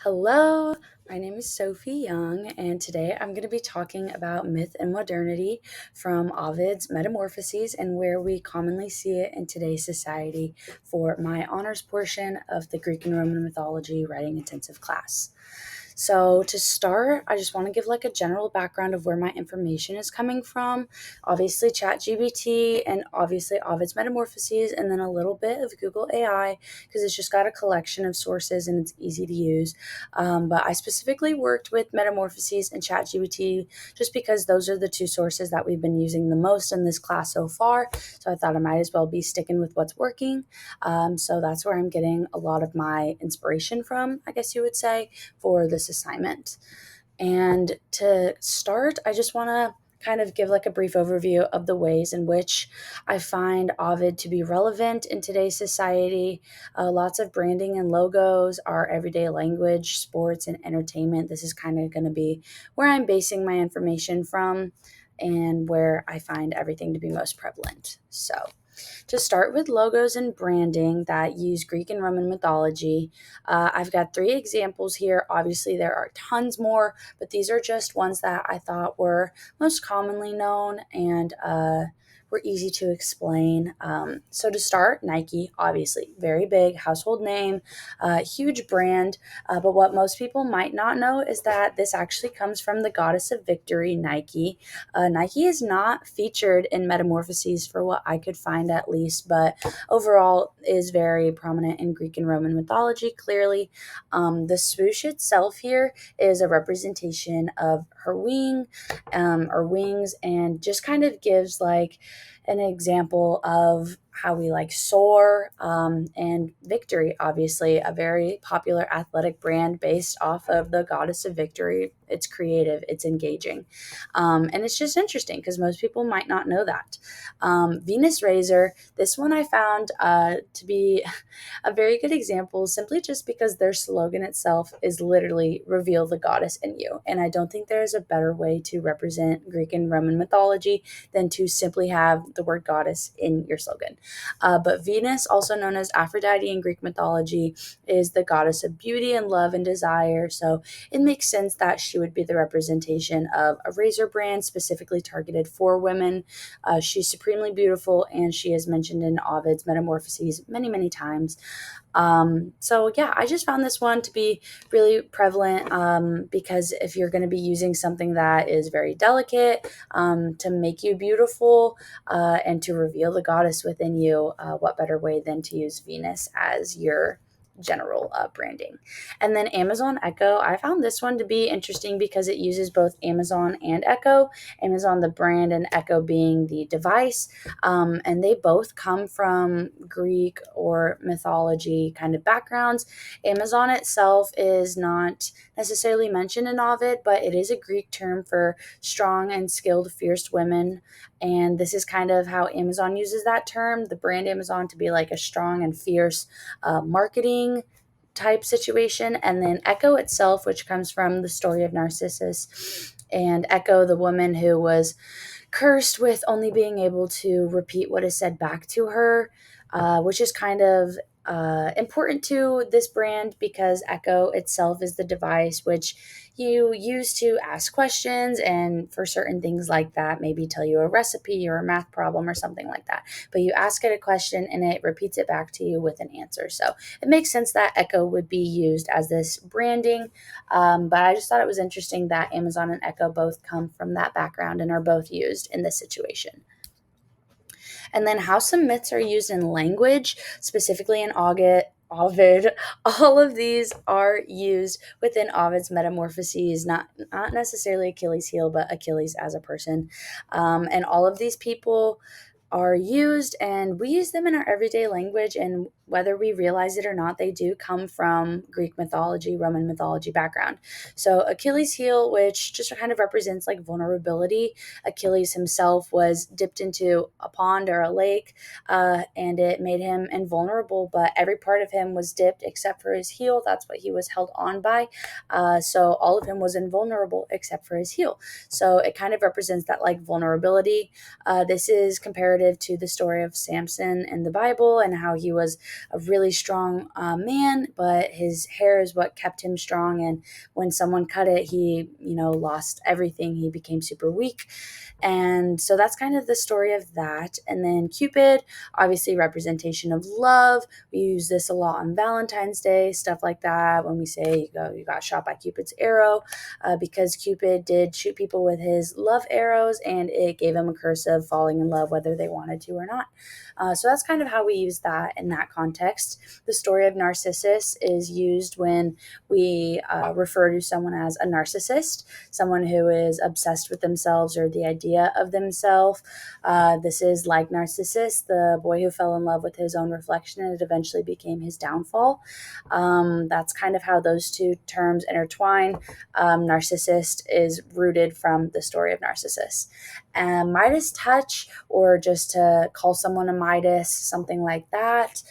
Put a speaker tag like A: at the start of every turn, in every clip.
A: Hello, my name is Sophie Young, and today I'm going to be talking about myth and modernity from Ovid's Metamorphoses and where we commonly see it in today's society for my honors portion of the Greek and Roman mythology writing intensive class. So to start, I just want to give like a general background of where my information is coming from. Obviously ChatGPT and obviously Ovid's Metamorphoses, and then a little bit of Google AI because it's just got a collection of sources and it's easy to use. But I specifically worked with Metamorphoses and ChatGPT just because those are the two sources that we've been using the most in this class so far. So I thought I might as well be sticking with what's working. So that's where I'm getting a lot of my inspiration from, I guess you would say, for this assignment. And to start, I just want to kind of give like a brief overview of the ways in which I find Ovid to be relevant in today's society. Lots of branding and logos, our everyday language, sports, and entertainment. This is kind of going to be where I'm basing my information from and where I find everything to be most prevalent. So, to start with logos and branding that use Greek and Roman mythology, I've got three examples here. Obviously, there are tons more, but these are just ones that I thought were most commonly known and were easy to explain. So to start, Nike, obviously, very big household name, huge brand. But what most people might not know is that this actually comes from the goddess of victory, Nike. Nike is not featured in Metamorphoses for what I could find at least, but overall is very prominent in Greek and Roman mythology, clearly. The swoosh itself here is a representation of her or wings, and just kind of gives like an example of how we like soar, and victory, obviously a very popular athletic brand based off of the goddess of victory. It's creative, it's engaging, and it's just interesting because most people might not know that. Venus Razor, this one I found to be a very good example simply just because their slogan itself is literally reveal the goddess in you, and I don't think there's a better way to represent Greek and Roman mythology than to simply have the word goddess in your slogan. But Venus, also known as Aphrodite in Greek mythology, is the goddess of beauty and love and desire. So it makes sense that she would be the representation of a razor brand specifically targeted for women. She's supremely beautiful, and she is mentioned in Ovid's Metamorphoses many, many times. So yeah, I just found this one to be really prevalent, because if you're going to be using something that is very delicate, to make you beautiful, and to reveal the goddess within you, what better way than to use Venus as your general branding. And then Amazon Echo, I found this one to be interesting because it uses both Amazon and Echo. Amazon the brand and Echo being the device, and they both come from Greek or mythology kind of backgrounds. Amazon itself is not necessarily mentioned in Ovid, but it is a Greek term for strong and skilled, fierce women. And this is kind of how Amazon uses that term, the brand Amazon, to be like a strong and fierce marketing type situation. And then Echo itself, which comes from the story of Narcissus, and Echo, the woman who was cursed with only being able to repeat what is said back to her, which is kind of important to this brand because Echo itself is the device which you use to ask questions and for certain things like that, maybe tell you a recipe or a math problem or something like that. But you ask it a question and it repeats it back to you with an answer. So it makes sense that Echo would be used as this branding. But I just thought it was interesting that Amazon and Echo both come from that background and are both used in this situation. And then how some myths are used in language, specifically in Ovid. All of these are used within Ovid's Metamorphoses, not necessarily Achilles' heel, but Achilles as a person. And all of these people are used, and we use them in our everyday language, and whether we realize it or not, they do come from Greek mythology, Roman mythology background. So Achilles' heel, which just kind of represents like vulnerability. Achilles himself was dipped into a pond or a lake, and it made him invulnerable, but every part of him was dipped except for his heel. That's what he was held on by. So all of him was invulnerable except for his heel. So it kind of represents that like vulnerability. This is comparative to the story of Samson in the Bible and how he was a really strong man, but his hair is what kept him strong. And when someone cut it, he, lost everything. He became super weak. And so that's kind of the story of that. And then Cupid, obviously representation of love. We use this a lot on Valentine's Day, stuff like that. When we say you got shot by Cupid's arrow, because Cupid did shoot people with his love arrows, and it gave him a curse of falling in love whether they wanted to or not. So that's kind of how we use that in that context. The story of Narcissus is used when we refer to someone as a narcissist, someone who is obsessed with themselves or the idea of themselves. This is like Narcissus, the boy who fell in love with his own reflection, and it eventually became his downfall. That's kind of how those two terms intertwine. Narcissist is rooted from the story of Narcissus. And Midas touch, or just to call someone a Midas, something like that,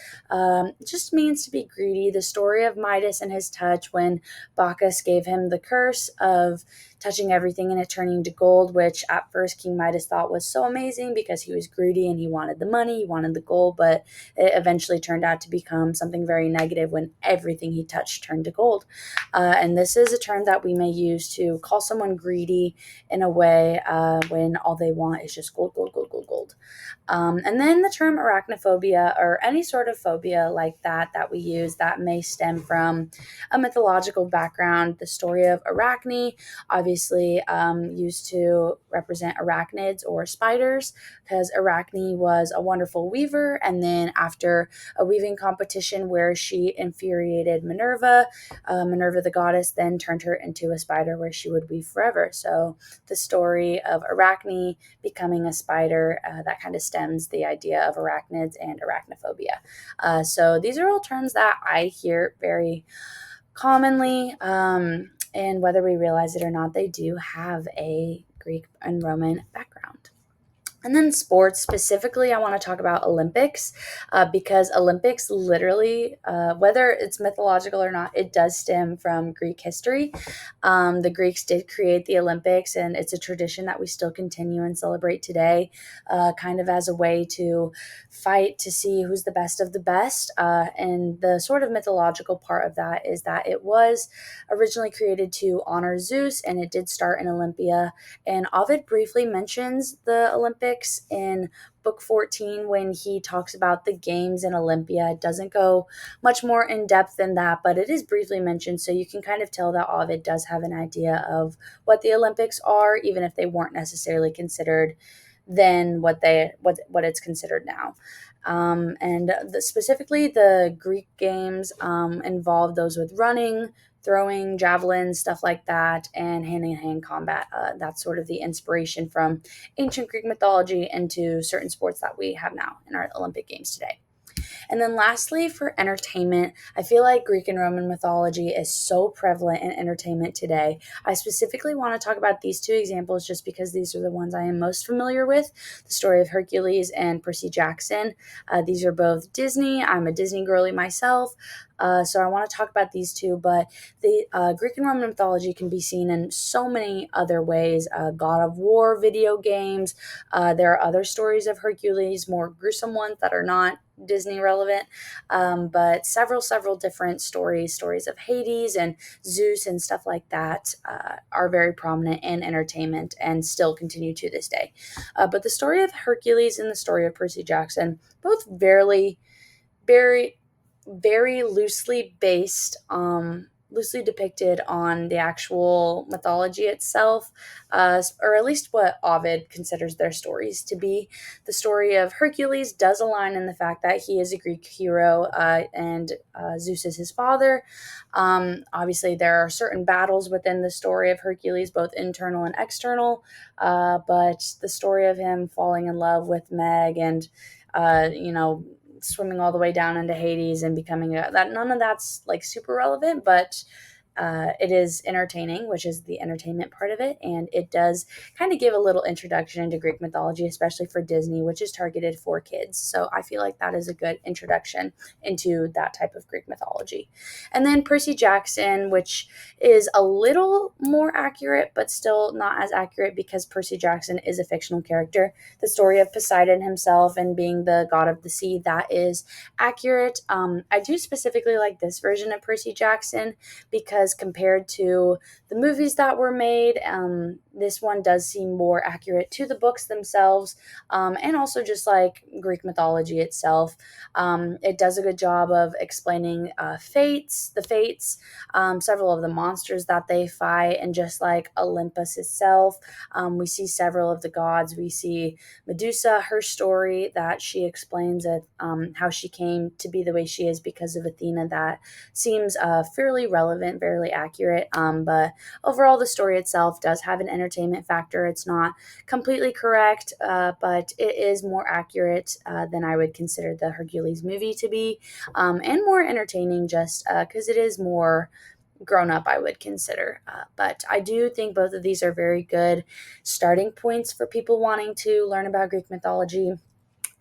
A: just means to be greedy. The story of Midas and his touch, when Bacchus gave him the curse of touching everything and it turning to gold, which at first King Midas thought was so amazing because he was greedy and he wanted the money, he wanted the gold, but it eventually turned out to become something very negative when everything he touched turned to gold. And this is a term that we may use to call someone greedy in a way when all they want is just gold, gold, gold, gold, gold. And then the term arachnophobia, or any sort of phobia like that we use, that may stem from a mythological background. The story of Arachne, obviously used to represent arachnids or spiders, because Arachne was a wonderful weaver, and then after a weaving competition where she infuriated Minerva, Minerva the goddess then turned her into a spider where she would weave forever. So the story of Arachne becoming a spider, that kind of stems the idea of arachnids and arachnophobia. So these are all terms that I hear very commonly, and whether we realize it or not, they do have a Greek and Roman background. And then sports, specifically, I want to talk about Olympics, because Olympics literally, whether it's mythological or not, it does stem from Greek history. The Greeks did create the Olympics, and it's a tradition that we still continue and celebrate today, kind of as a way to fight to see who's the best of the best. And the sort of mythological part of that is that it was originally created to honor Zeus, and it did start in Olympia. And Ovid briefly mentions the Olympics in book 14 when he talks about the games in Olympia. It doesn't go much more in depth than that, but it is briefly mentioned, so you can kind of tell that Ovid does have an idea of what the Olympics are, even if they weren't necessarily considered then what it's considered now. Specifically, the Greek games involved those with running, throwing, javelins, stuff like that, and hand-in-hand combat. That's sort of the inspiration from ancient Greek mythology into certain sports that we have now in our Olympic Games today. And then lastly, for entertainment, I feel like Greek and Roman mythology is so prevalent in entertainment today. I specifically want to talk about these two examples just because these are the ones I am most familiar with, the story of Hercules and Percy Jackson. These are both Disney. I'm a Disney girly myself. So I want to talk about these two, but the Greek and Roman mythology can be seen in so many other ways. God of War video games. There are other stories of Hercules, more gruesome ones that are not Disney relevant, but several different stories of Hades and Zeus and stuff like that are very prominent in entertainment and still continue to this day. But the story of Hercules and the story of Percy Jackson, both very very loosely based, loosely depicted on the actual mythology itself, or at least what Ovid considers their stories to be. The story of Hercules does align in the fact that he is a Greek hero, and Zeus is his father. Obviously, there are certain battles within the story of Hercules, both internal and external, but the story of him falling in love with Meg and, swimming all the way down into Hades and becoming that, none of that's like super relevant, but it is entertaining, which is the entertainment part of it, and it does kind of give a little introduction into Greek mythology, especially for Disney, which is targeted for kids. So I feel like that is a good introduction into that type of Greek mythology. And then Percy Jackson, which is a little more accurate, but still not as accurate because Percy Jackson is a fictional character. The story of Poseidon himself and being the god of the sea, that is accurate. I do specifically like this version of Percy Jackson because compared to the movies that were made, this one does seem more accurate to the books themselves, and also just like Greek mythology itself. It does a good job of explaining the fates, several of the monsters that they fight, and just like Olympus itself. We see several of the gods. We see Medusa, her story that she explains it, how she came to be the way she is because of Athena. That seems fairly relevant, fairly accurate. But overall, the story itself does have an entertainment factor. It's not completely correct, but it is more accurate than I would consider the Hercules movie to be, and more entertaining just because it is more grown up, I would consider. But I do think both of these are very good starting points for people wanting to learn about Greek mythology.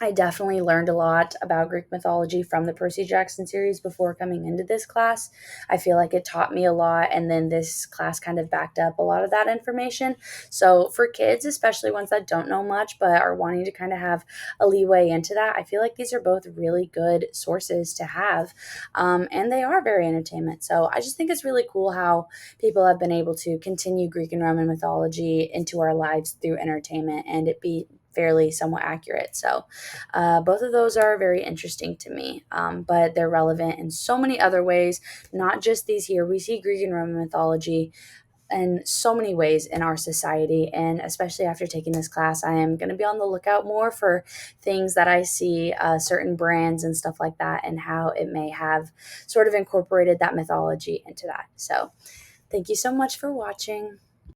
A: I definitely learned a lot about Greek mythology from the Percy Jackson series before coming into this class. I feel like it taught me a lot, and then this class kind of backed up a lot of that information. So, for kids, especially ones that don't know much but are wanting to kind of have a leeway into that, I feel like these are both really good sources to have, and they are very entertainment. So, I just think it's really cool how people have been able to continue Greek and Roman mythology into our lives through entertainment and it be fairly somewhat accurate. So, both of those are very interesting to me, but they're relevant in so many other ways, not just these here. We see Greek and Roman mythology in so many ways in our society, and especially after taking this class, I am going to be on the lookout more for things that I see, certain brands and stuff like that, and how it may have sort of incorporated that mythology into that. So, thank you so much for watching.